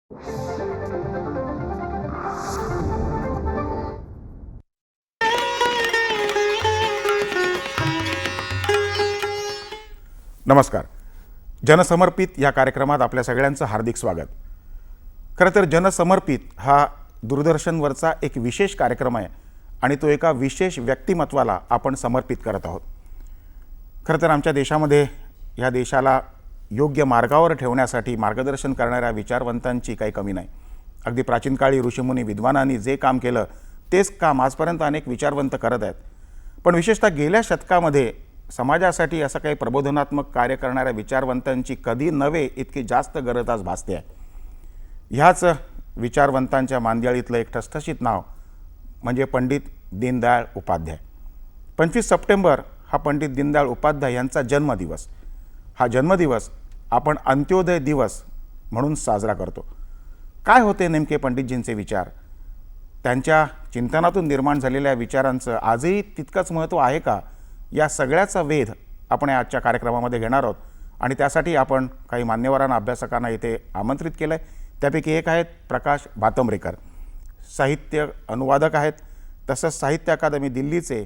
नमस्कार. जनसमर्पित या कार्यक्रमात आपल्या सगळ्यांचं हार्दिक स्वागत. खरं तर जनसमर्पित हा दूरदर्शनवरचा एक विशेष कार्यक्रम आहे आणि तो एका विशेष व्यक्तिमत्वाला आपण समर्पित करत आहोत. खरं तर आमच्या देशामध्ये या देशाला योग्य मार्गावर ठेवण्यासाठी मार्गदर्शन करणाऱ्या विचारवंतांची काही कमी नाही. अगदी प्राचीन काळी ऋषीमुनी विद्वानांनी जे काम केलं तेच काम आजपर्यंत अनेक विचारवंत करत आहेत. पण विशेषतः गेल्या शतकामध्ये समाजासाठी असं काही प्रबोधनात्मक कार्य करणाऱ्या विचारवंतांची कधी नव्हे इतकी जास्त गरज आज भासते आहे. ह्याच विचारवंतांच्या मांदियाळीतलं एक ठसठशीत नाव म्हणजे पंडित दीनदयाळ उपाध्याय. 25 सप्टेंबर हा पंडित दीनदयाळ उपाध्याय यांचा जन्मदिवस. हा जन्मदिवस आपण अंत्योदय दिवस म्हणून साजरा करतो. काय होते नेमके पंडितजींचे विचार? त्यांच्या चिंतनातून निर्माण झालेल्या विचारांचं आजही तितकंच महत्त्व आहे का? या सगळ्याचा वेध आपण आजच्या कार्यक्रमामध्ये घेणार आहोत आणि त्यासाठी आपण काही मान्यवरांना, अभ्यासकांना इथे आमंत्रित केलं आहे. त्यापैकी एक आहेत प्रकाश भातंब्रेकर, साहित्य अनुवादक आहेत. तसंच साहित्य अकादमी दिल्लीचे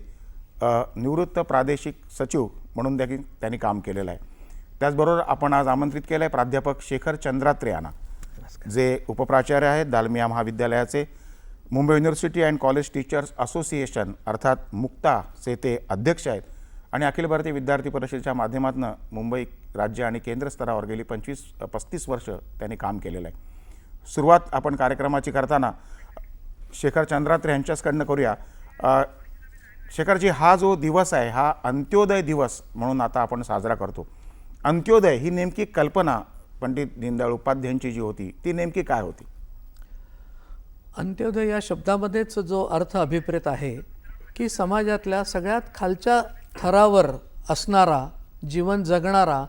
निवृत्त प्रादेशिक सचिव म्हणून देखील त्यांनी काम केलेलं आहे. त्याचबरोबर आपण आज आमंत्रित केलं आहे प्राध्यापक शेखर चंद्रात्रे यांना, जे उपप्राचार्य आहेत दालमिया महाविद्यालयाचे. Mumbai university and college teachers association अर्थात मुक्ताचे ते अध्यक्ष आहेत आणि अखिल भारतीय विद्यार्थी परिषदेच्या माध्यमातून मुंबई राज्य आणि केंद्र स्तरावर गेली 25-35 वर्ष त्यांनी काम केलेलं आहे. सुरुवात आपण कार्यक्रमाची करताना शेखर चंद्रात्रे यांच्याचकडनं करूया. शेखरजी, हा जो दिवस आहे हा अंत्योदय दिवस म्हणून आता आपण साजरा करतो. अंत्योदय ही नेमकी कल्पना पंडित दीनदयाळ उपाध्यायांची जी होती ती नेमकी काय होती? अंत्योदय या शब्दामध्येच जो अर्थ अभिप्रेत आहे की समाजातल्या सगळ्यात खालच्या थरावर असणारा, जीवन जगणारा,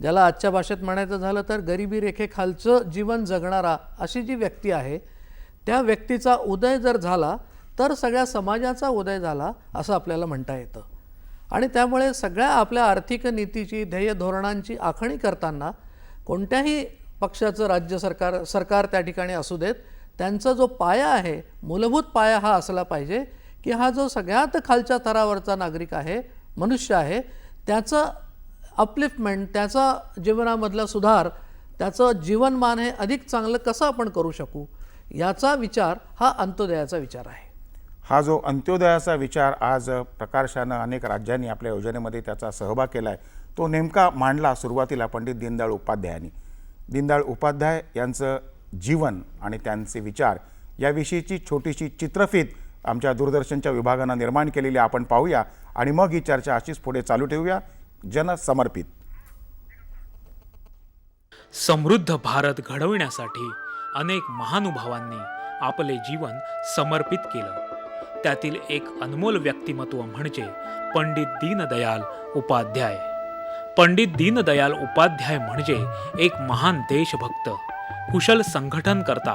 ज्याला आजच्या भाषेत म्हणायचं झालं तर गरिबी रेखेखालचं जीवन जगणारा अशी जी व्यक्ती आहे, त्या व्यक्तीचा उदय जर झाला तर सगळ्या समाजाचा उदय झाला असं आपल्याला म्हणता येतं. आणि त्यामुळे सगळ्या आपल्या आर्थिक नीतीची, ध्येय धोरणांची आखणी करताना कोणत्याही पक्षाचं राज्य सरकार त्या ठिकाणी असू देत, त्यांचा जो पाया आहे, मूलभूत पाया हा असला पाहिजे की हा जो सगळ्यात खालच्या थरावरचा नागरिक आहे, मनुष्य आहे, त्याचं अपलिफ्टमेंट, त्याचा जीवनामधला सुधार, त्याचं जीवनमान हे अधिक चांगलं कसं आपण करू शकू, याचा विचार हा अंत्योदयाचा विचार आहे. हा जो अंत्योदयाचा विचार आज प्रकर्षानं अनेक राज्यांनी आपल्या योजनेमध्ये त्याचा सहभाग केला आहे, तो नेमका मांडला सुरुवातीला पंडित दीनदयाळ उपाध्यायांनी. दीनदयाळ उपाध्याय यांचं जीवन आणि त्यांचे विचार याविषयीची छोटीशी चित्रफीत आमच्या दूरदर्शनच्या विभागानं निर्माण केलेली आपण पाहूया आणि मग ही चर्चा अशीच पुढे चालू ठेवूया. जनसमर्पित. समृद्ध भारत घडविण्यासाठी अनेक महानुभावांनी आपले जीवन समर्पित केलं. त्यातील एक अनमोल व्यक्तिमत्व म्हणजे पंडित दीनदयाळ उपाध्याय. पंडित दीनदयाळ उपाध्याय म्हणजे एक महान देशभक्त, कुशल संघटनकर्ता,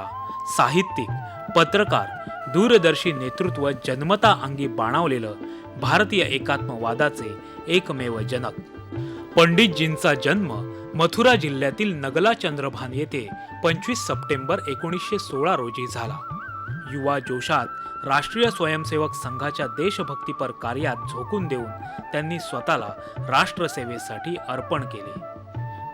साहित्यिक, पत्रकार, दूरदर्शी नेतृत्व जन्मता अंगी बाणवलेलं भारतीय एकात्मवादाचे एकमेव जनक. पंडितजींचा जन्म मथुरा जिल्ह्यातील नगला चंद्रभान येथे 25 सप्टेंबर 1916 रोजी झाला. युवा जोशात राष्ट्रीय स्वयंसेवक संघाच्या देशभक्तीपर कार्यात झोकून देऊन त्यांनी स्वतःला राष्ट्रसेवेसाठी अर्पण केले.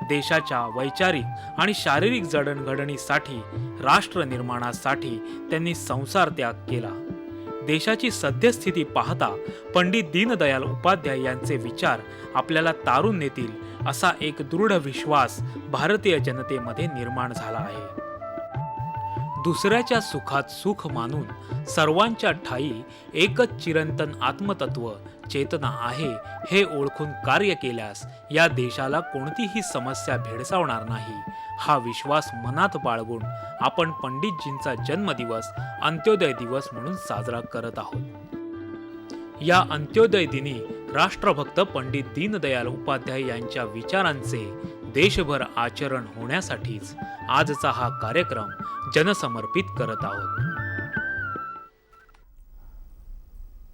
देशाच्या वैचारिक आणि शारीरिक जडणघडणीसाठी, राष्ट्र निर्माणासाठी त्यांनी संसार त्याग केला. देशाची सद्यस्थिती पाहता पंडित दीनदयाळ उपाध्याय यांचे विचार आपल्याला तारून नेतील असा एक दृढ विश्वास भारतीय जनतेमध्ये निर्माण झाला आहे. दुसऱ्याच्या सुखात सुख मानून सर्वांच्या ठाई एकच चिरंतन आत्मतत्व चेतना आहे हे ओळखून कार्य केल्यास या देशाला कोणतीही समस्या भेडसावणार नाही, हा विश्वास मनात बाळगून आपण पंडितजींचा जन्मदिवस अंत्योदय दिवस म्हणून साजरा करत आहोत. या अंत्योदय दिनी राष्ट्रभक्त पंडित दीनदयाळ उपाध्याय यांच्या विचारांचे देशभर आचरण होण्यासाठीच आजचा हा कार्यक्रम जनसमर्पित करत आहोत.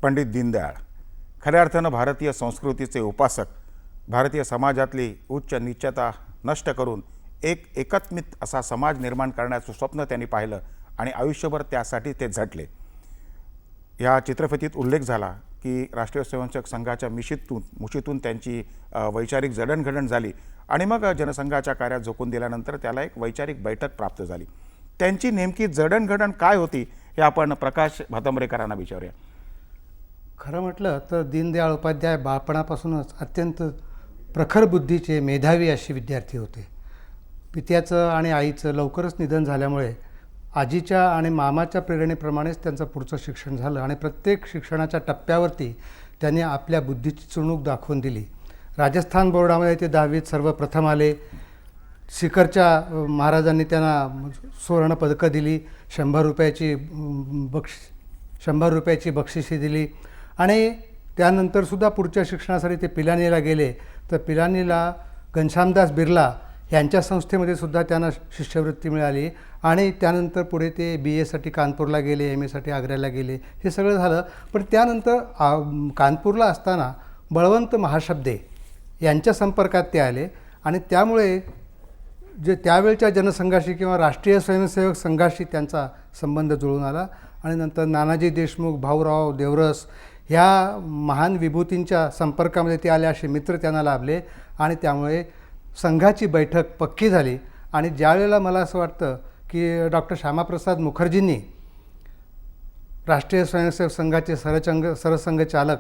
पंडित दीनदयाळ खऱ्या अर्थानं भारतीय संस्कृतीचे उपासक, भारतीय समाजातली उच्च नीचता नष्ट करून एक एकात्मित असा समाज निर्माण करण्याचं स्वप्न त्यांनी पाहिलं आणि आयुष्यभर त्यासाठी ते झटले. या चित्रफितीत उल्लेख झाला की राष्ट्रीय स्वयंसेवक संघाच्या मुशीतून त्यांची वैचारिक जडणघडण झाली आणि मग जनसंघाच्या कार्यात झोकून दिल्यानंतर त्याला एक वैचारिक बैठक प्राप्त झाली. त्यांची नेमकी जडणघडण काय होती हे आपण प्रकाश भातंबरेकरांना विचारूया. खरं म्हटलं तर दीनदयाळ उपाध्याय बाळपणापासूनच अत्यंत प्रखर बुद्धीचे मेधावी असे विद्यार्थी होते. पित्याचं आणि आईचं लवकरच निधन झाल्यामुळे आजीच्या आणि मामाच्या प्रेरणेप्रमाणेच त्यांचं पुढचं शिक्षण झालं आणि प्रत्येक शिक्षणाच्या टप्प्यावरती त्यांनी आपल्या बुद्धीची चुणूक दाखवून दिली. राजस्थान बोर्डामध्ये ते 10वीत सर्वप्रथम आले. सिकरच्या महाराजांनी त्यांना सुवर्णपदकं दिली, 100 रुपयाची बक्षिसी दिली आणि त्यानंतरसुद्धा पुढच्या शिक्षणासाठी ते पिलानीला गेले. तर पिलानीला घनश्यामदास बिर्ला यांच्या संस्थेमध्ये सुद्धा त्यांना शिष्यवृत्ती मिळाली आणि त्यानंतर पुढे ते BA साठी कानपूरला गेले, MA साठी आग्र्याला गेले. हे सगळं झालं. पण त्यानंतर कानपूरला असताना बळवंत महाशब्दे यांच्या संपर्कात ते आले आणि त्यामुळे जे त्यावेळच्या जनसंघाशी किंवा राष्ट्रीय स्वयंसेवक संघाशी त्यांचा संबंध जुळून आला आणि नंतर नानाजी देशमुख, भाऊराव देवरस ह्या महान विभूतींच्या संपर्कामध्ये ते आले. असे मित्र त्यांना लाभले आणि त्यामुळे संघाची बैठक पक्की झाली. आणि ज्यावेळेला मला असं वाटतं की डॉक्टर श्यामाप्रसाद मुखर्जींनी राष्ट्रीय स्वयंसेवक संघाचे सरसंघचालक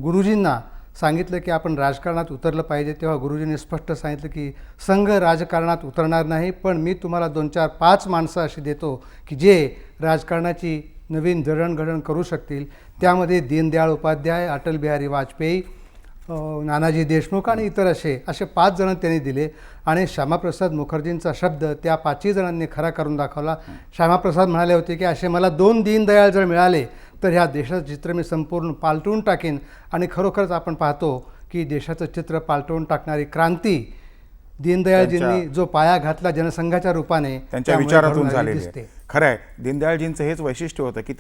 गुरुजींना सांगितलं की आपण राजकारणात उतरलं पाहिजे, तेव्हा गुरुजींनी स्पष्ट सांगितलं की संघ राजकारणात उतरणार नाही, पण मी तुम्हाला 2, 4, 5 माणसं अशी देतो की जे राजकारणाची नवीन जडणघडण करू शकतील. त्यामध्ये दीनदयाळ उपाध्याय, अटल बिहारी वाजपेयी, नानाजी देशमुख आणि इतर असे 5 जण त्यांनी दिले आणि श्यामाप्रसाद मुखर्जींचा शब्द त्या 5ही जणांनी खरा करून दाखवला. श्यामाप्रसाद म्हणाले होते की असे मला 2 दीनदयाळ जर मिळाले तर ह्या देशाचं चित्र मी संपूर्ण पालटून टाकेन. आणि खरोखरच आपण पाहतो की देशाचं चित्र पालटून टाकणारी क्रांती दीनदयाळजींनी जो पाया घातला जनसंघाच्या रूपाने त्यांच्या विचारातून झालेली आहे. खरं आहे, दीनदयाळजींचं हेच वैशिष्ट्य होतं की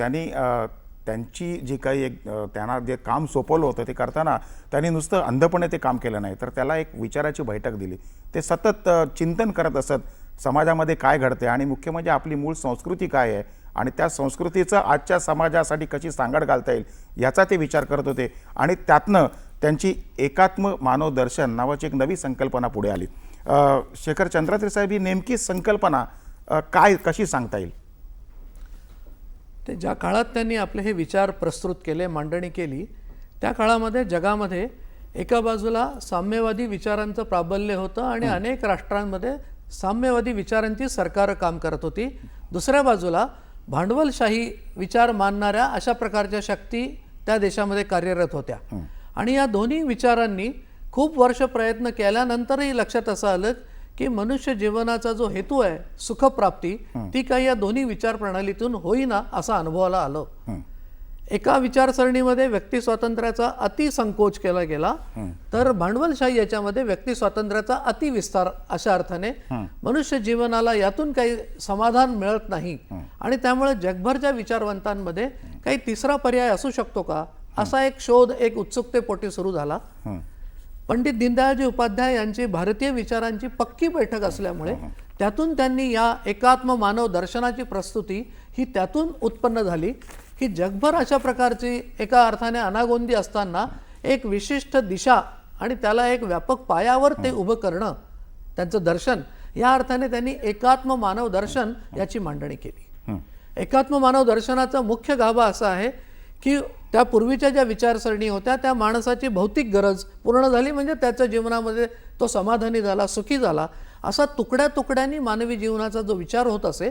त्यांची जी काही त्यांना जे काम सोपवलं होतं ते करताना त्यांनी नुसतं अंधपणे ते काम केलं नाही, तर त्याला एक विचाराची बैठक दिली. ते सतत चिंतन करत असत समाजामध्ये काय घडते आणि मुख्य म्हणजे आपली मूळ संस्कृती काय आहे आणि त्या संस्कृतीचं आजच्या समाजासाठी कशी सांगड घालता येईल याचा ते विचार करत होते. आणि त्यातनं त्यांची एकात्म मानव दर्शन नावाची एक नवी संकल्पना पुढे आली. शेखर चंद्राद्री साहेब, ही नेमकी संकल्पना कशी सांगता येईल? ते ज्या काळात त्यांनी आपले हे विचार प्रस्तुत केले, मांडणी केली, त्या काळामध्ये जगामध्ये एका बाजूला साम्यवादी विचारांचं प्राबल्य होतं आणि अनेक राष्ट्रांमध्ये साम्यवादी विचारांची सरकारं काम करत होती. दुसऱ्या बाजूला भांडवलशाही विचार मानणाऱ्या अशा प्रकारच्या शक्ती त्या देशामध्ये कार्यरत होत्या. आणि या दोन्ही विचारांनी खूप वर्ष प्रयत्न केल्यानंतरही लक्षात असं आलं की मनुष्य जीवनाचा जो हेतू आहे सुखप्राप्ती, ती काही या दोन्ही विचार प्रणालीतून होईना असं अनुभवाला आलं. एका विचारसरणीमध्ये व्यक्ती स्वातंत्र्याचा अतिसंकोच केला गेला, तर भांडवलशाही याच्यामध्ये व्यक्ती स्वातंत्र्याचा अतिविस्तार. अशा अर्थाने मनुष्य जीवनाला यातून काही समाधान मिळत नाही आणि त्यामुळे जगभरच्या विचारवंतांमध्ये काही तिसरा पर्याय असू शकतो का, असा एक शोध, एक उत्सुकतेपोटी सुरू झाला. पंडित दीनदयाळजी उपाध्याय यांची भारतीय विचारांची पक्की बैठक असल्यामुळे त्यातून त्यांनी या एकात्म मानव दर्शनाची प्रस्तुती ही त्यातून उत्पन्न झाली की जगभर अशा प्रकारची एका अर्थाने अनागोंदी असताना एक विशिष्ट दिशा आणि त्याला एक व्यापक पायावर ते उभं करणं, त्यांचं दर्शन, या अर्थाने त्यांनी एकात्म मानव दर्शन याची मांडणी केली. एकात्म मानव दर्शनाचा मुख्य गाभा असा आहे की त्या पूर्वीच्या ज्या विचारसरणी होत्या त्या माणसाची भौतिक गरज पूर्ण झाली म्हणजे त्याच्या जीवनामध्ये तो समाधानी झाला, सुखी झाला, असा तुकड्या तुकड्यांनी मानवी जीवनाचा जो विचार होत असे.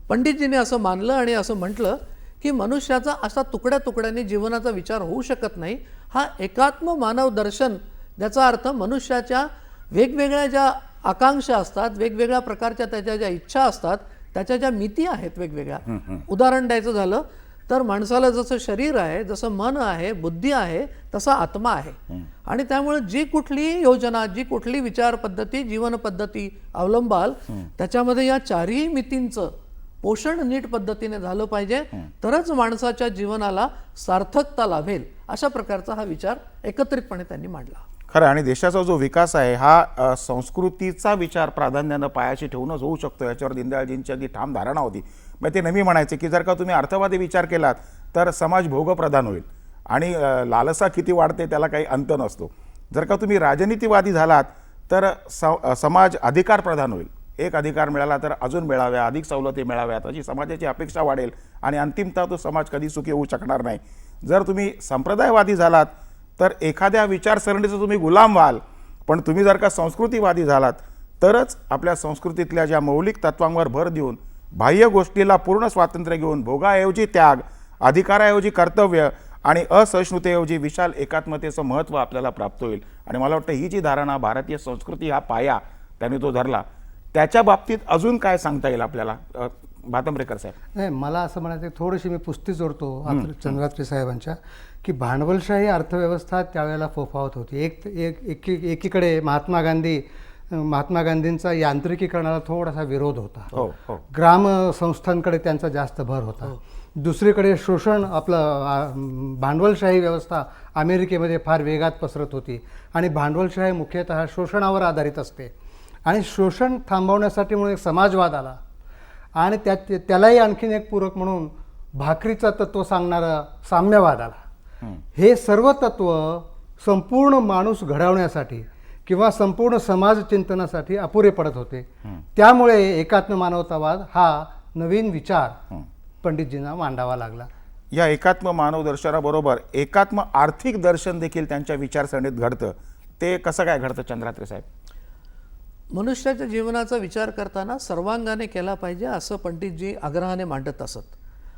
पंडितजींनी असं मानलं आणि असं म्हटलं की मनुष्याचा असा तुकड्या तुकड्यांनी जीवनाचा विचार होऊ शकत नाही. हा एकात्म मानव दर्शन, ज्याचा अर्थ मनुष्याच्या वेगवेगळ्या ज्या आकांक्षा असतात, वेगवेगळ्या प्रकारच्या त्याच्या ज्या इच्छा असतात, त्याच्या ज्या मिती आहेत वेगवेगळ्या. उदाहरण द्यायचं झालं तर माणसाला जसं शरीर आहे, जसं मन आहे, बुद्धी आहे, तसा आत्मा आहे. आणि त्यामुळे जी कुठली योजना, जी कुठली विचार पद्धती, जीवन पद्धती अवलंबाल, त्याच्यामध्ये या चारही मितींचं पोषण नीट पद्धतीने झालं पाहिजे, तरच माणसाच्या जीवनाला सार्थकता लाभेल. अशा प्रकारचा हा विचार एकत्रितपणे त्यांनी मांडला. खरं आणि देशाचा जो विकास आहे हा संस्कृतीचा विचार प्राधान्यानं पायाशी ठेवूनच होऊ शकतो, याच्यावर दीनदयाळजींची अगदी ठाम धारणा होती. मग ते नेहमी म्हणायचे की जर का तुम्ही अर्थवादी विचार केलात तर समाज भोगप्रधान होईल आणि लालसा किती वाढते त्याला काही अंत नसतो. जर का तुम्ही राजनीतिवादी झालात तर समाज अधिकार प्रधान होईल. एक अधिकार मिळाला तर अजून मिळाव्या, अधिक सवलती मिळाव्यात अशी समाजाची अपेक्षा वाढेल आणि अंतिमतः तो समाज कधी सुखी होऊ शकणार नाही. जर तुम्ही संप्रदायवादी झालात तर एखाद्या विचारसरणीचं तुम्ही गुलाम व्हाल, पण तुम्ही जर का संस्कृतीवादी झालात तरच आपल्या संस्कृतीतल्या ज्या मौलिक तत्वांवर भर देऊन बाह्य गोष्टीला पूर्ण स्वातंत्र्य घेऊन भोगाऐवजी त्याग, अधिकाराऐवजी कर्तव्य आणि असहिष्णुतेऐवजी विशाल एकात्मतेचं महत्त्व आपल्याला प्राप्त होईल. आणि मला वाटतं ही जी धारणा, भारतीय संस्कृती हा पाया त्यांनी तो धरला, त्याच्या बाबतीत अजून काय सांगता येईल आपल्याला भातंब्रेकर साहेब? नाही, मला असं म्हणायचं थोडीशी मी पुस्ती जोडतो चंद्रात्री साहेबांच्या, की भांडवलशाही अर्थव्यवस्था त्यावेळेला फोफावत होती. एकीकडे महात्मा गांधींचा यांत्रिकीकरणाला थोडासा विरोध होता, ग्राम संस्थांकडे त्यांचा जास्त भर होता. दुसरीकडे शोषण, आपलं भांडवलशाही व्यवस्था अमेरिकेमध्ये फार वेगात पसरत होती आणि भांडवलशाही मुख्यतः शोषणावर आधारित असते. आणि शोषण थांबवण्यासाठी म्हणून एक समाजवाद आला आणि त्यालाही आणखीन एक पूरक म्हणून भाकरीचा तत्व सांगणारा साम्यवाद आला. हे सर्व तत्व संपूर्ण माणूस घडवण्यासाठी किंवा संपूर्ण समाज चिंतनासाठी अपुरे पडत होते. त्यामुळे एकात्म मानवतावाद हा नवीन विचार पंडितजींना मांडावा लागला. या एकात्म मानव दर्शनाबरोबर एकात्म आर्थिक दर्शन देखील त्यांच्या विचारसरणीत घडतं. ते कसं काय घडतं चंद्रात्री साहेब? मनुष्याच्या जीवनाचा विचार करताना सर्वांगाने केला पाहिजे असं पंडितजी आग्रहाने मांडत असत.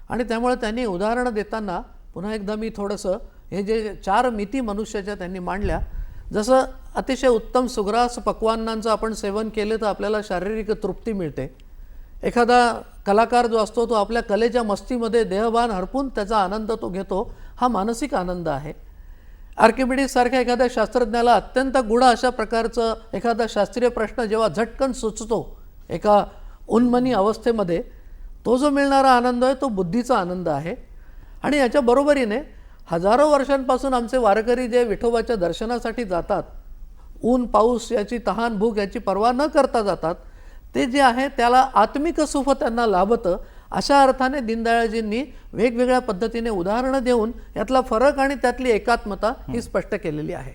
आणि त्यामुळे त्यांनी उदाहरणं देताना पुन्हा एकदा मी थोडंसं हे जे 4 मिती मनुष्याच्या त्यांनी मांडल्या, जसं अतिशय उत्तम सुग्रास पक्वान्नांचं आपण सेवन केलं तर आपल्याला शारीरिक तृप्ती मिळते. एखादा कलाकार जो असतो तो आपल्या कलेच्या मस्तीमध्ये देहभान हरपून त्याचा आनंद तो घेतो, हा मानसिक आनंद आहे. आर्किमिडीज सारख्या एखाद्या शास्त्रज्ञाला अत्यंत गूढ अशा प्रकारचं एखादा शास्त्रीय प्रश्न जेव्हा झटकन सुचतो एका उन्मनी अवस्थेमध्ये, तो जो मिळणारा आनंद आहे तो बुद्धीचा आनंद आहे. आणि याच्या बरोबरीने हजारो वर्षांपासून आमचे वारकरी जे विठोबाच्या दर्शनासाठी जातात, ऊन पाऊस याची तहान भूक याची पर्वा न करता जातात, ते जे आहे त्याला आत्मिक सुख त्यांना लाभतं. अशा अर्थाने दीनदयाळजींनी वेगवेगळ्या पद्धतीने उदाहरणं देऊन यातला फरक आणि त्यातली एकात्मता ही स्पष्ट केलेली आहे.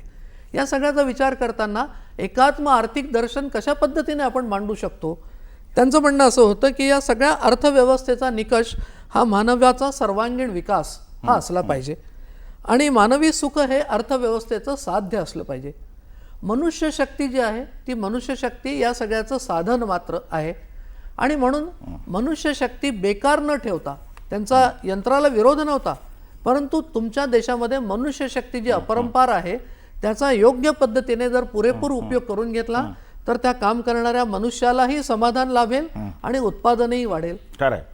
या सगळ्याचा विचार करताना एकात्म आर्थिक दर्शन कशा पद्धतीने आपण मांडू शकतो, त्यांचं म्हणणं असं होतं की या सगळ्या अर्थव्यवस्थेचा निकष हा मानवाचा सर्वांगीण विकास हा असला पाहिजे आणि मानवी सुख हे अर्थव्यवस्थेचं साध्य असलं पाहिजे. मनुष्य शक्ती जी आहे ती मनुष्य शक्ती या सगळ्याचं साधन मात्र आहे. आणि म्हणून मनुष्य शक्ती बेकार न ठेवता, त्यांचा यंत्राला विरोध नव्हता, परंतु तुमच्या देशामध्ये मनुष्य शक्ती जी अपरंपार आहे त्याचा योग्य पद्धतीने जर पुरेपूर उपयोग करून घेतला तर त्या काम करणाऱ्या मनुष्यालाही समाधान लाभेल आणि उत्पादनही वाढेल.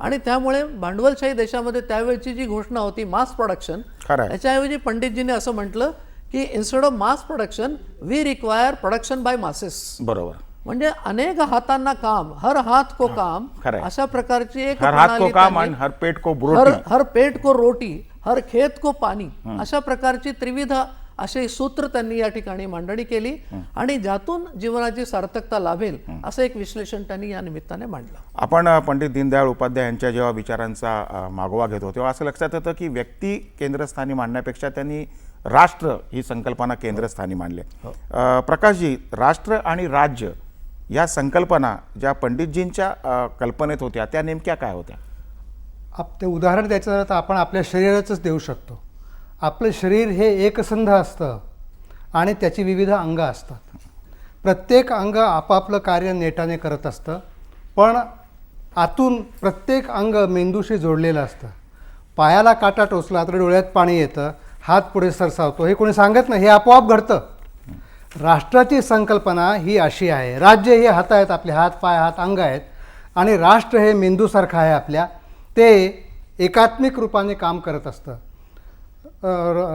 आणि त्यामुळे भांडवलशाही देशामध्ये त्यावेळची जी घोषणा होती मास प्रोडक्शन, त्याच्याऐवजी पंडितजीने असं म्हटलं की instead of mass production we require production by masses. बरोबर. म्हणजे अनेक हातांना काम, हर हात को काम, अशा प्रकारची एक हर हात को काम आणि हर पेट को रोटी, हर पेट को रोटी, हर खेत को पाणी, अशा प्रकारची त्रिविध असे सूत्र त्यांनी या ठिकाणी मांडणी केली आणि ज्यातून जीवनाची सार्थकता लाभेल असं एक विश्लेषण त्यांनी या निमित्ताने मांडलं. आपण पंडित दीनदयाळ उपाध्याय यांच्या जेव्हा विचारांचा मागोवा घेतो तेव्हा असं लक्षात येतं की व्यक्ती केंद्रस्थानी मांडण्यापेक्षा त्यांनी राष्ट्र ही संकल्पना केंद्रस्थानी मांडली. प्रकाशजी, राष्ट्र आणि राज्य या संकल्पना ज्या पंडितजींच्या कल्पनेत होत्या त्या नेमक्या काय होत्या? ते उदाहरण द्यायचं झालं तर आपण आपल्या शरीराचंच देऊ शकतो. आपलं शरीर हे एकसंध असतं आणि त्याची विविध अंग असतात. प्रत्येक अंग आपापलं कार्य नेटाने करत असतं, पण आतून प्रत्येक अंग मेंदूशी जोडलेलं असतं. पायाला काटा टोचला तर डोळ्यात पाणी येतं, हात पुढे सरसावतो, हे कोणी सांगत नाही, हे आपोआप घडतं. राष्ट्राची संकल्पना ही अशी आहे. राज्य हे हात आहेत, आपले हात पाय हात अंग आहेत, आणि राष्ट्र हे मेंदूसारखं आहे आपल्या, ते एकात्मिक रूपाने काम करत असतं.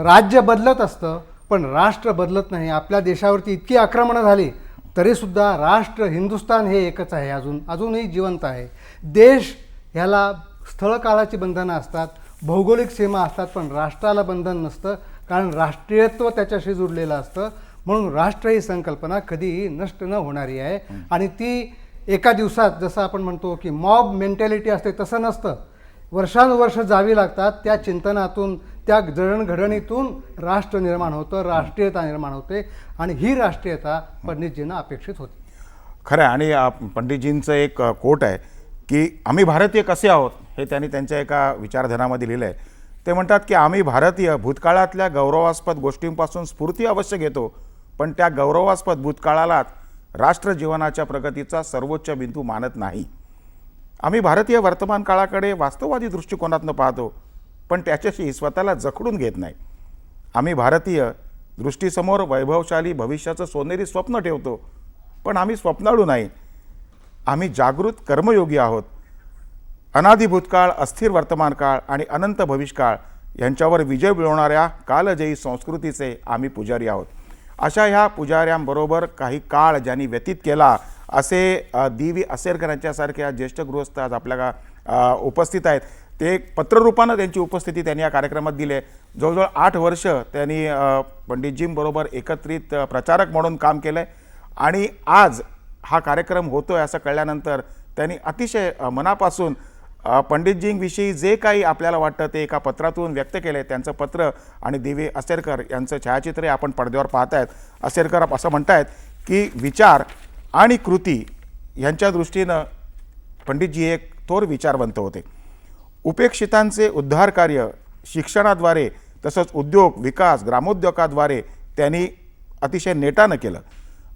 राज्य बदलत असतं पण राष्ट्र बदलत नाही. आपल्या देशावरती इतकी आक्रमणं झाली तरीसुद्धा राष्ट्र हिंदुस्थान हे एकच आहे, अजूनही जिवंत आहे. देश ह्याला स्थळकाळाची बंधनं असतात, भौगोलिक सीमा असतात, पण राष्ट्राला बंधन नसतं, कारण राष्ट्रीयत्व त्याच्याशी जुडलेलं असतं. म्हणून राष्ट्र ही संकल्पना कधीही नष्ट न होणारी आहे आणि ती एका दिवसात, जसं आपण म्हणतो की मॉब मेंटॅलिटी असते, तसं नसतं. वर्षानुवर्ष जावी लागतात. त्या चिंतनातून, त्या जडणघडणीतून राष्ट्र निर्माण होतं, राष्ट्रीयता निर्माण होते आणि ही राष्ट्रीयता पंडितजींना अपेक्षित होती. खरं आहे. आणि पंडितजींचं एक कोट आहे की आम्ही भारतीय कसे आहोत हे त्यांनी त्यांच्या एका विचारधनामध्ये लिहिलं आहे. ते म्हणतात की आम्ही भारतीय भूतकाळातल्या गौरवास्पद गोष्टींपासून स्फूर्ती अवश्य घेतो, पण त्या गौरवास्पद भूतकाळालाच राष्ट्र जीवनाच्या प्रगतीचा सर्वोच्च बिंदू मानत नाही. आम्ही भारतीय वर्तमान काळाकडे वास्तववादी दृष्टिकोनातून पाहतो, पण त्याच्याशी स्वतःला जखडून घेत नाही. आम्ही भारतीय दृष्टीसमोर वैभवशाली भविष्याचं सोनेरी स्वप्न ठेवतो, पण आम्ही स्वप्नाळू नाही. आम्ही जागृत कर्मयोगी आहोत. अनादि भूतकाळ, अस्थिर वर्तमान काळ आणि अनंत भविष्यकाळ यांच्यावर विजय मिळवणाऱ्या कालजयी संस्कृतीचे आम्ही पुजारी आहोत. अशा ह्या पुजाऱ्यांबरोबर काही काळ ज्यांनी व्यतीत केला असे दी.वी. असेरकर यांच्यासारख्या ज्येष्ठ गृहस्थ आज आपल्या उपस्थित आहेत. ते पत्ररूपानं त्यांची उपस्थिती त्यांनी या कार्यक्रमात दिली आहे. जवळजवळ 8 वर्ष त्यांनी पंडितजींबरोबर एकत्रित प्रचारक म्हणून काम केलं आहे आणि आज हा कार्यक्रम होतो आहे असं कळल्यानंतर त्यांनी अतिशय मनापासून पंडितजींविषयी जे काही आपल्याला वाटतं ते एका पत्रातून व्यक्त केलं आहे. त्यांचं पत्र आणि दी.वी. असेरकर यांचं छायाचित्र आपण पडद्यावर पाहत आहेत. असेरकर असं म्हणतायत की विचार आणि कृती यांच्या दृष्टीनं पंडितजी एक थोर विचारवंत होते. उपेक्षितांचे उद्धार कार्य शिक्षणाद्वारे तसंच उद्योग विकास ग्रामोद्योगाद्वारे त्यांनी अतिशय नेटानं केलं.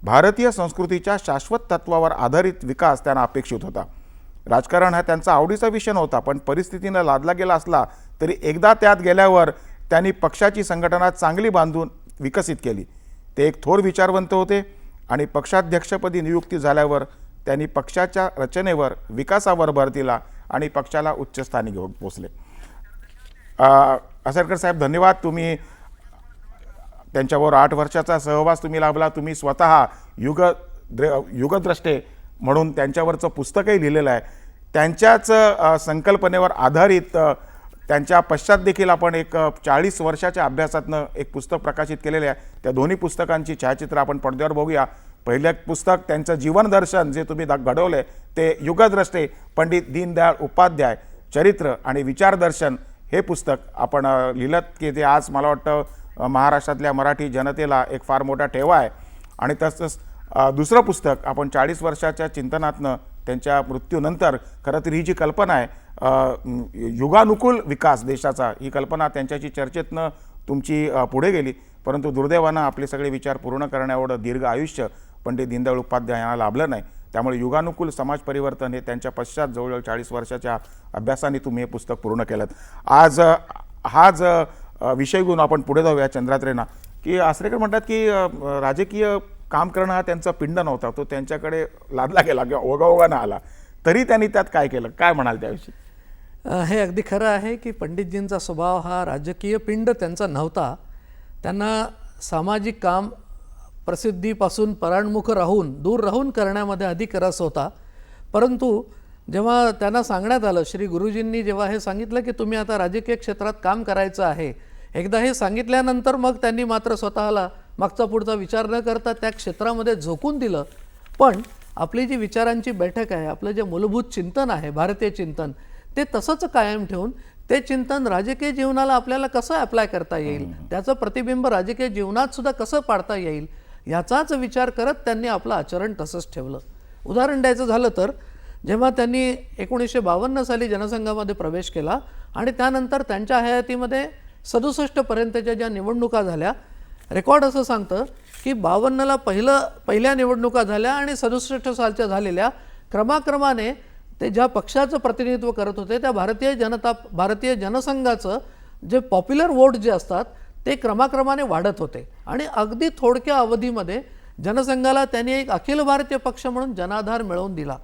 भारतीय संस्कृतीच्या शाश्वत तत्वावर आधारित विकास त्यांना अपेक्षित होता. राजकारण हा त्यांचा आवडीचा विषय नव्हता, पण परिस्थितीनं लादला गेला असला तरी एकदा त्यात गेल्यावर त्यांनी पक्षाची संघटना चांगली बांधून विकसित केली. ते एक थोर विचारवंत होते आणि पक्षाध्यक्षपदी नियुक्ती झाल्यावर त्यांनी पक्षाच्या रचनेवर विकासावर भर दिला आणि पक्षाला उच्चस्थानी घेऊन पोचले. असेरकर साहेब, धन्यवाद. तुम्ही त्यांच्याबरोबर 8 वर्षाचा सहवास तुम्ही लाभला. तुम्ही स्वतः युगद्रष्टे म्हणून त्यांच्यावरचं पुस्तकही लिहिलेलं आहे. त्यांच्याच संकल्पनेवर आधारित त्यांच्या पश्चात देखील आपण एक 40 वर्षाच्या अभ्यासातनं एक पुस्तक प्रकाशित केलेलं आहे. त्या दोन्ही पुस्तकांची छायाचित्र आपण पडद्यावर बघूया. पहिलं पुस्तक त्यांचं जीवनदर्शन जे तुम्ही घडवलं आहे ते युगद्रष्टे पंडित दीनदयाळ उपाध्याय चरित्र आणि विचारदर्शन हे पुस्तक आपण लिहिलं की ते आज मला वाटतं महाराष्ट्रातल्या मराठी जनतेला एक फार मोठा ठेवा आहे. आणि तसंच दुसरं पुस्तक आपण 40 वर्षाच्या चिंतनातनं त्यांच्या मृत्यूनंतर, खरं तर ही जी कल्पना आहे युगानुकूल विकास देशाचा, ही कल्पना त्यांच्याशी चर्चेतनं तुमची पुढे गेली, परंतु दुर्दैवानं आपले सगळे विचार पूर्ण करण्याएवढं दीर्घ आयुष्य पंडित दीनदयाळ उपाध्याय यांना लाभलं नाही. त्यामुळे युगानुकूल समाज परिवर्तन हे त्यांच्या पश्चात जवळजवळ 40 वर्षाच्या अभ्यासाने तुम्ही हे पुस्तक पूर्ण केलं. आज हाच विषय घेऊन आपण पुढे जाऊया चंद्रात्रेंना. की आसरेकर म्हणतात की राजकीय काम करणं हा त्यांचा पिंड नव्हता, तो त्यांच्याकडे लादला गेला किंवा ओघाओघानं आला, तरी त्यांनी त्यात काय केलं, काय म्हणाल त्याविषयी? हे अगदी खरं आहे की पंडितजींचा स्वभाव हा राजकीय पिंड त्यांचा नव्हता. त्यांना सामाजिक काम प्रसिद्धीपासून परांमुख राहून दूर राहून करण्यामध्ये अधिक रस होता. परंतु जेव्हा त्यांना सांगण्यात आलं, श्री गुरुजींनी जेव्हा हे सांगितलं की तुम्ही आता राजकीय क्षेत्रात काम करायचं आहे, एकदा हे सांगितल्यानंतर मग त्यांनी मात्र स्वतःला मागचा पुढचा विचार न करता त्या क्षेत्रामध्ये झोकून दिलं. पण आपली जी विचारांची बैठक आहे, आपलं जे मूलभूत चिंतन आहे भारतीय चिंतन, ते तसंच कायम ठेवून ते चिंतन राजकीय जीवनाला आपल्याला कसं अप्लाय करता येईल, त्याचं प्रतिबिंब राजकीय जीवनात सुद्धा कसं पाडता येईल, याचाच विचार करत त्यांनी आपलं आचरण तसंच ठेवलं. उदाहरण द्यायचं झालं तर जेव्हा त्यांनी 1952 साली जनसंघामध्ये प्रवेश केला आणि त्यानंतर त्यांच्या हयातीमध्ये 67 पर्यंतच्या ज्या निवडणुका झाल्या, रेकॉर्ड असं सांगतं की 52ला पहिल्या निवडणुका झाल्या आणि 67 सालच्या झालेल्या क्रमाक्रमाने ते ज्या पक्षाचं प्रतिनिधित्व करत होते त्या भारतीय जनसंघाचं जे पॉप्युलर वोट जे असतात ते क्रमाक्रमाने वाढत होते आणि अगदी थोडक्या अवधीमध्ये जनसंघाला त्यांनी एक अखिल भारतीय पक्ष म्हणून जनाधार मिळवून दिला.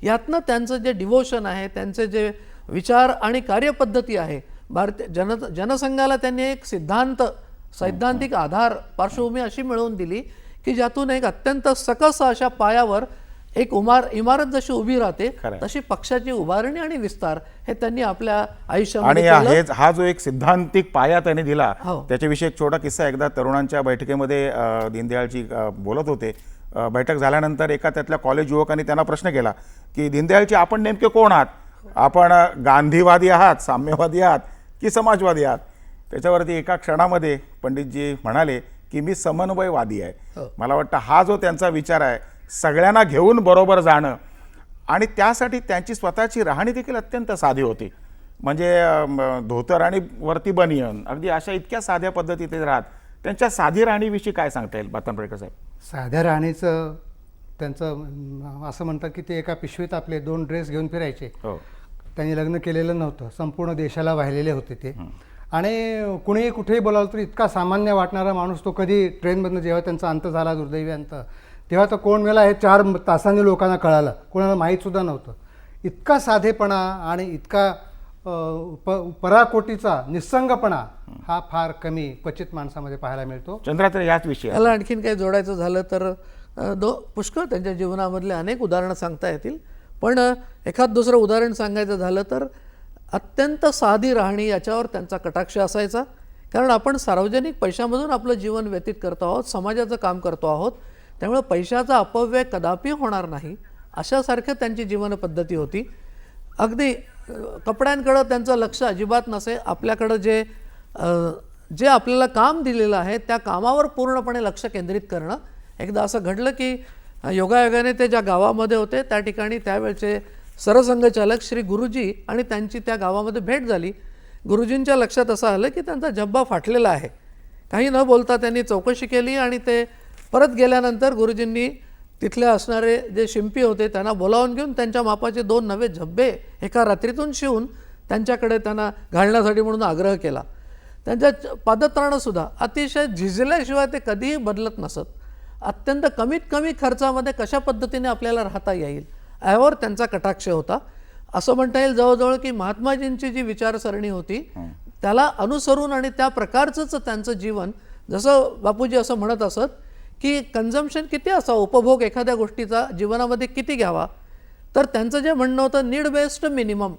यातनं त्यांचं जे डिवोशन आहे, त्यांचे जे विचार आणि कार्यपद्धती आहे, जनसंघाला त्यांनी एक सैद्धांतिक आधार पार्श्वभूमी अशी मिळवून दिली की ज्यातून एक अत्यंत सकस अशा पायावर एक इमारत जशी उभी राहते खरंय. तशी पक्षाची उभारणी आणि विस्तार हे त्यांनी आपल्या आणि आयुष्यामध्ये केलं. हा जो एक सिद्धांतिक पाया त्यांनी दिला हो. त्याच्याविषयी एक छोटा किस्सा. एकदा तरुणांच्या बैठकीमध्ये दीनदयाळजी बोलत होते. बैठक झाल्यानंतर एका त्यातल्या कॉलेज युवकांनी त्यांना प्रश्न केला की दीनदयाळजी आपण नेमके कोण आहात, आपण गांधीवादी आहात, साम्यवादी आहात की समाजवादी आहात. त्याच्यावरती एका क्षणामध्ये पंडितजी म्हणाले की मी समन्वयवादी आहे. मला वाटतं हा जो त्यांचा विचार आहे, सगळ्यांना घेऊन बरोबर जाणं, आणि त्यासाठी त्यांची स्वतःची राहणी देखील अत्यंत साधी होती. म्हणजे धोतर आणि वरती बनियन, अगदी अशा इतक्या साध्या पद्धतीत ते राहत. त्यांच्या साधी राहणीविषयी काय सांगता येईल बातनपडेकर साहेब? साध्या राहणीचं त्यांचं असं म्हणतात की ते एका पिशवीत आपले 2 ड्रेस घेऊन फिरायचे. हो. त्यांनी लग्न केलेलं नव्हतं, संपूर्ण देशाला वाहिलेले होते ते. आणि कुणीही कुठेही बोलावलं तर इतका सामान्य वाटणारा माणूस तो. कधी ट्रेनमधनं जेव्हा त्यांचा अंत झाला, दुर्दैवी अंत, तेव्हा तर कोण मेला हे 4 तासांनी लोकांना कळालं, कोणाला माहीतसुद्धा नव्हतं. इतका साधेपणा आणि इतका पराकोटीचा निस्संगपणा हा फार कमी क्वचित माणसामध्ये पाहायला मिळतो. चंद्रात्र याच विषय याला आणखीन काही जोडायचं झालं तर पुष्कळ त्यांच्या जीवनामधले अनेक उदाहरणं सांगता येतील. पण एखाद दुसरं उदाहरण सांगायचं झालं तर अत्यंत साधी राहणी याच्यावर त्यांचा कटाक्ष असायचा. कारण आपण सार्वजनिक पैशामधून आपलं जीवन व्यतीत करतो आहोत, समाजाचं काम करतो आहोत, त्यामुळे पैशाचा अपव्यय कदापि होणार नाही अशासारखं त्यांची जीवनपद्धती होती. अगदी कपड्यांकडं त्यांचं लक्ष अजिबात नसे. आपल्याकडं जे आपल्याला काम दिलेलं आहे त्या कामावर पूर्णपणे लक्ष केंद्रित करणं. एकदा असं घडलं की योगायोगाने ते ज्या गावामध्ये होते त्या ठिकाणी त्यावेळचे सरसंघचालक श्री गुरुजी आणि त्यांची त्या गावामध्ये भेट झाली. गुरुजींच्या लक्षात असं आलं की त्यांचा झब्बा फाटलेला आहे. काही न बोलता त्यांनी चौकशी केली आणि ते परत गेल्यानंतर गुरुजींनी तिथले असणारे जे शिंपी होते त्यांना बोलावून घेऊन त्यांच्या मापाचे 2 नवे झब्बे एका रात्रीतून शिवून त्यांच्याकडे त्यांना घालण्यासाठी म्हणून आग्रह केला. त्यांच्या पादत्राणंसुद्धा अतिशय झिजल्याशिवाय ते कधीही बदलत नसत. अत्यंत कमीत कमी खर्चामध्ये कशा पद्धतीने आपल्याला राहता येईल यावर त्यांचा कटाक्ष होता. असं म्हणता येईल जवळजवळ की महात्माजींची जी विचारसरणी होती त्याला अनुसरून आणि त्या प्रकारचंच त्यांचं जीवन, जसं बापूजी असं म्हणत असत की कन्झम्पशन किती असावं, उपभोग एखाद्या गोष्टीचा जीवनामध्ये किती घ्यावा, तर त्यांचं जे म्हणणं होतं नीड बेस्ड मिनिमम,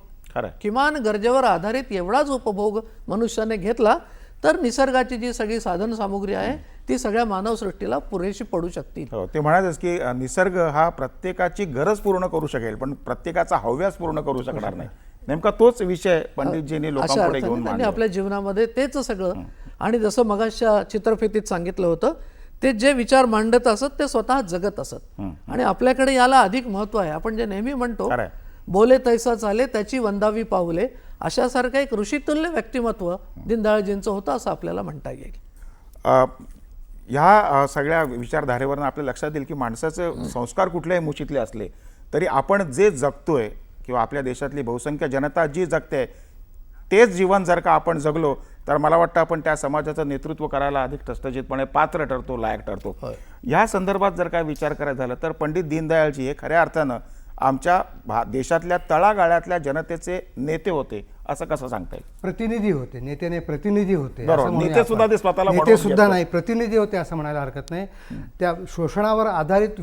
किमान गरजेवर आधारित एवढाच उपभोग मनुष्याने घेतला तर निसर्गाची जी सगळी साधन सामुग्री आहे ती सगळ्या मानवसृष्टीला पुरेशी पडू शकतील. हो, ते म्हणायचं की निसर्ग हा प्रत्येकाची गरज पूर्ण करू शकेल पण प्रत्येकाचा हव्यास पूर्ण करू शकणार नाही. नेमका तोच विषय पंडितजींनी लोकांपुढे घेऊन त्यांनी आपल्या जीवनामध्ये तेच सगळं. आणि जसं मगाशच्या चित्रफितीत सांगितलं होतं ते जे विचार मांडत असत ते स्वतः जगत असत. आणि आपल्याकडे याला अधिक महत्व आहे. आपण जे नेहमी म्हणतो बोले तैसा चाले त्याची वंदावी पाऊले, अशासारखं एक ऋषितुल्य व्यक्तिमत्व दीनदयाळजींचं होतं असं आपल्याला म्हणता येईल. ह्या सगळ्या विचारधारेवरून आपल्या लक्षात येईल की माणसाचे संस्कार कुठल्याही मुशीतले असले तरी आपण जे जगतोय किंवा आपल्या देशातली बहुसंख्य जनता जी जगते तेच जीवन जर का आपण जगलो तर मला वाटतं आपण त्या समाजाचं नेतृत्व करायला अधिक ठसठशीतपणे पात्र ठरतो, लायक ठरतो. ह्या संदर्भात जर काय विचार करायचा झाला तर पंडित दीनदयाळजी हे खऱ्या अर्थानं आमच्या देशातल्या तळागाळातल्या जनतेचे नेते होते असं कसं सांगता येईल? प्रतिनिधी होते, नेते प्रतिनिधी होते. नेते सुद्धा ते स्वतःला नेते सुद्धा नाही, प्रतिनिधी होते असं म्हणायला हरकत नाही. त्या शोषणावर आधारित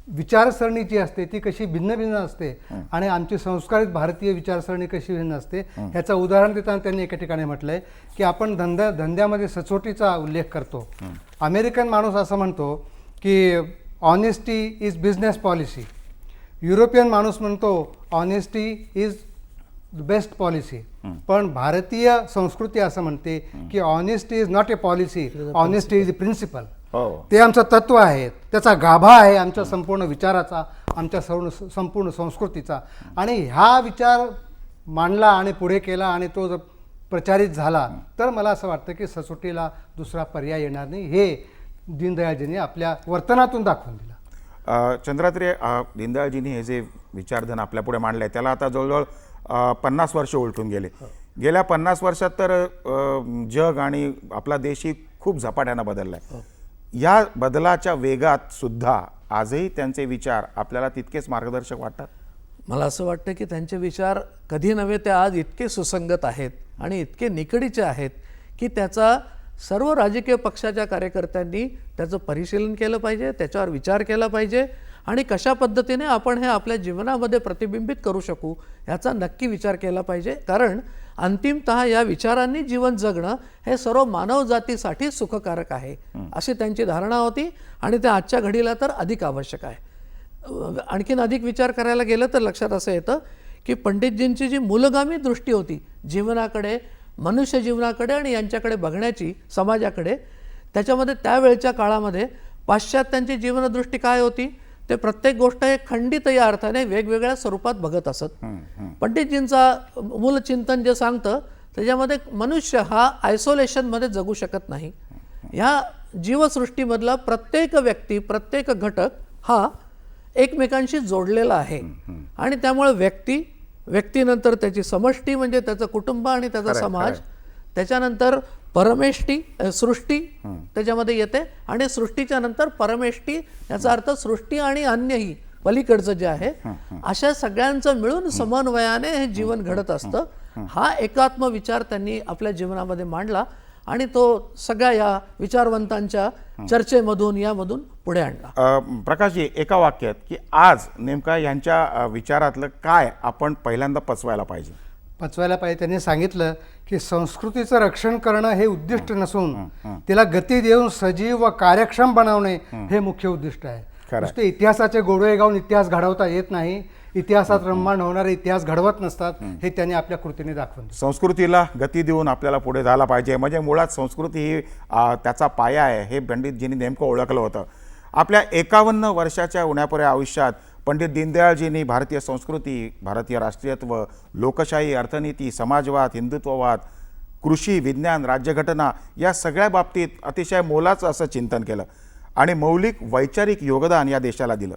विचारसरणी जी असते ती कशी भिन्न भिन्न असते आणि आमची संस्कारित भारतीय विचारसरणी कशी भिन्न असते ह्याचं उदाहरण देताना त्यांनी एका ठिकाणी म्हटलंय की आपण धंद्यामध्ये सचोटीचा उल्लेख करतो. अमेरिकन माणूस असं म्हणतो की honesty is business policy. European माणूस म्हणतो ऑनेस्टी इज बेस्ट पॉलिसी. पण भारतीय संस्कृती असं म्हणते की honesty is not a policy, honesty is a principle. ते आमचं तत्व आहे, त्याचा गाभा आहे आमच्या संपूर्ण विचाराचा, आमच्या संपूर्ण संस्कृतीचा. आणि हा विचार मांडला आणि पुढे केला आणि तो जर प्रचारित झाला तर मला असं वाटतं की सचोटीला दुसरा पर्याय येणार नाही. हे दीनदयाळजींनी आपल्या वर्तनातून दाखवून दिलं. चंद्रात्रे, दीनदयाळजींनी हे जे विचारधन आपल्यापुढे मांडलं आहे त्याला आता जवळजवळ 50 वर्ष उलटून गेले. गेल्या 50 वर्षात तर जग आणि आपला देशही खूप झपाट्यानं बदलला आहे. या बदलाच्या वेगात सुद्धा आजही त्यांचे विचार आपल्याला तितकेच मार्गदर्शक वाटतात? मला असं वाटतं की त्यांचे विचार कधी नव्हे ते आज इतके सुसंगत आहेत आणि इतके निकडीचे आहेत की त्याचा सर्व राजकीय पक्षाच्या कार्यकर्त्यांनी त्याचं परिशीलन केलं पाहिजे, त्याच्यावर विचार केला पाहिजे आणि कशा पद्धतीने आपण हे आपल्या जीवनामध्ये प्रतिबिंबित करू शकू ह्याचा नक्की विचार केला पाहिजे. कारण अंतिमतः या विचारांनी जीवन जगणं हे सर्व मानवजातीसाठी सुखकारक आहे अशी त्यांची धारणा होती आणि ते आजच्या घडीला तर अधिक आवश्यक आहे. आणखीन अधिक विचार करायला गेलं तर लक्षात असं येतं की पंडितजींची जी मूलगामी दृष्टी होती जीवनाकडे, मनुष्य जीवनाकडे आणि यांच्याकडे बघण्याची, समाजाकडे, त्याच्यामध्ये त्यावेळच्या काळामध्ये पाश्चात्यांची जीवनदृष्टी काय होती, ते प्रत्येक गोष्ट हे खंडित या अर्थाने वेगवेगळ्या स्वरूपात बघत असत. पंडितजींचा मूलचिंतन जे सांगतं त्याच्यामध्ये मनुष्य हा आयसोलेशनमध्ये जगू शकत नाही. ह्या जीवसृष्टीमधला प्रत्येक व्यक्ती, प्रत्येक घटक हा एकमेकांशी जोडलेला आहे आणि त्यामुळे व्यक्तीनंतर त्याची समष्टी म्हणजे त्याचं कुटुंब आणि त्याचा समाज, त्याच्यानंतर परमेष्टी, सृष्टी त्याच्यामध्ये येते आणि सृष्टीच्या नंतर परमेष्टी, याचा अर्थ सृष्टी आणि अन्यही पलीकडचं जे आहे, अशा सगळ्यांचं मिळून समन्वयाने हे जीवन घडत असतं. हा एकात्म विचार त्यांनी आपल्या जीवनामध्ये मांडला आणि तो सगळ्या या विचारवंतांच्या चर्चेमधून यामधून पुढे आणला. प्रकाशजी, एका वाक्यात की आज नेमका यांच्या विचारातलं काय आपण पहिल्यांदा पचवायला पाहिजे? पचवायला पाहिजे. त्यांनी सांगितलं की संस्कृतीचं रक्षण करणं हे उद्दिष्ट नसून तिला गती देऊन सजीव व कार्यक्षम बनवणे हे मुख्य उद्दिष्ट आहे. नुसते इतिहासाचे गोडवे गाऊन इतिहास घडवता येत नाही, इतिहासात रममाण होणारे इतिहास घडवत नसतात, हे त्यांनी आपल्या कृतीने दाखवलं. संस्कृतीला गती देऊन आपल्याला पुढे जायला पाहिजे. म्हणजे मुळात संस्कृती ही त्याचा पाया आहे हे पंडितजींनी नेमकं ओळखलं होतं. आपल्या 51 वर्षाच्या उण्यापुऱ्या आयुष्यात पंडित दीनदयाळजींनी भारतीय संस्कृती, भारतीय राष्ट्रीयत्व, लोकशाही, अर्थनीती, समाजवाद, हिंदुत्ववाद, कृषी, विज्ञान, राज्यघटना या सगळ्या बाबतीत अतिशय मोलाचं असं चिंतन केलं आणि मौलिक वैचारिक योगदान या देशाला दिलं.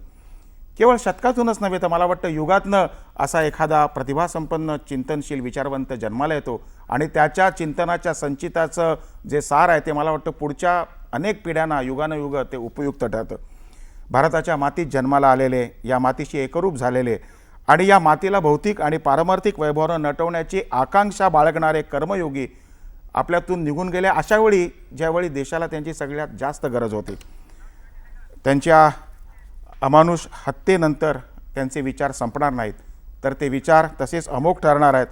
केवळ शतकातूनच नव्हे तर मला वाटतं युगातनं असा एखादा प्रतिभासंपन्न चिंतनशील विचारवंत जन्माला येतो आणि त्याच्या चिंतनाच्या संचिताचं जे सार आहे ते मला वाटतं पुढच्या अनेक पिढ्यांना युगानुयुग ते उपयुक्त ठरतं. भारताच्या मातीत जन्माला आलेले, या मातीशी एकरूप झालेले आणि या मातीला भौतिक आणि पारमार्थिक वैभवानं नटवण्याची आकांक्षा बाळगणारे कर्मयोगी आपल्यातून निघून गेले अशा वेळी, ज्यावेळी देशाला त्यांची सगळ्यात जास्त गरज होती. त्यांच्या अमानुष हत्येनंतर त्यांचे विचार संपणार नाहीत, तर ते विचार तसेच अमोघ ठरणार आहेत.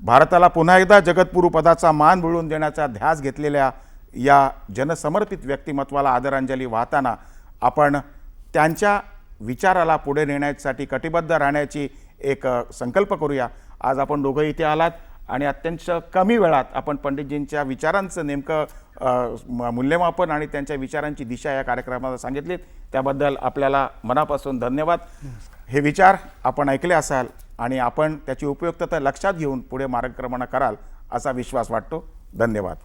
भारताला पुन्हा एकदा जगद्गुरू पदाचा मान मिळवून देण्याचा ध्यास घेतलेल्या या जनसमर्पित व्यक्तिमत्वाला आदरांजली वाहताना आपण त्यांच्या विचाराला पुढे नेण्यासाठी कटिबद्ध राहण्याची एक संकल्प करूया. आज आपण दोघं इथे आलात आणि अत्यंत कमी वेळात आपण पंडितजींच्या विचारांचं नेमकं मूल्यमापन आणि त्यांच्या विचारांची दिशा या कार्यक्रमाला सांगितलीत, त्याबद्दल आपल्याला मनापासून धन्यवाद. हे विचार आपण ऐकले असाल आणि आपण त्याची उपयुक्तता लक्षात घेऊन पुढे मार्गक्रमण कराल असा विश्वास वाटतो. धन्यवाद.